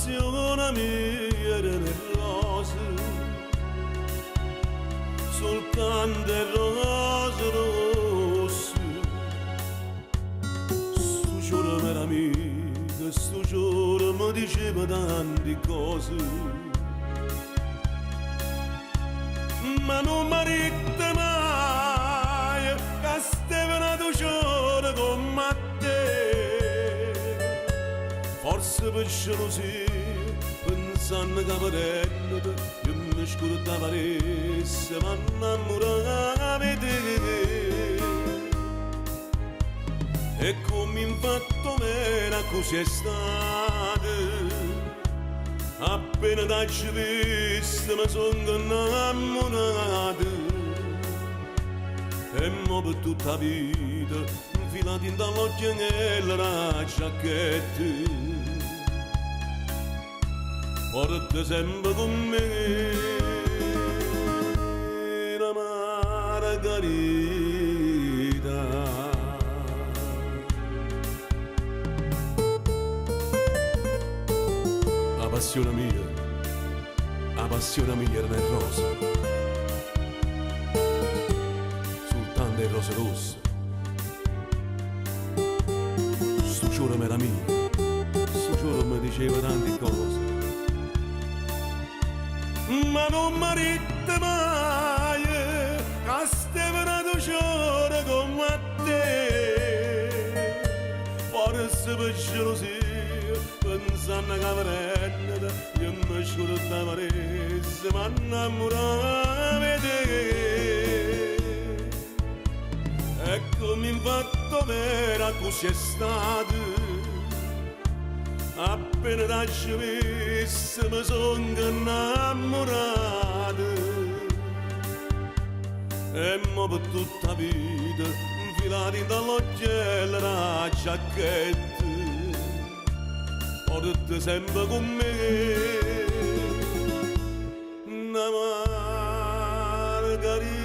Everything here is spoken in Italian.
passione mia era nel rosa, soltanto il rosa rosso. Sto giorno era amica, sto giorno mi diceva tante cose, ma non mi ride mai che stava un giorno con te. Forse per gelosia, pensando che vedendo io mi scordavo adesso, ma innamoravo di te. E come infatti era così è stato, appena t'hai visto mi sono innamorato. E mo per tutta la vita infilati in dall'occhio nella giacchetta, porta sempre con me la margarita. La passione mia era nel rosa, soltanto il rosa rossa. Sto giorno era mia, sto giorno mi diceva tante cose, ma non mi ride mai che stava un giorno con te. Forse per gelosia, pensando che vedendo io mi scordavo adesso, ma innamoravo di te. E come infatti era così è stato, appena t'hai visto mi sono innamorato. E mo per tutta la vita infilati dall'occhio la giacchetta, porta sempre con me una margarita.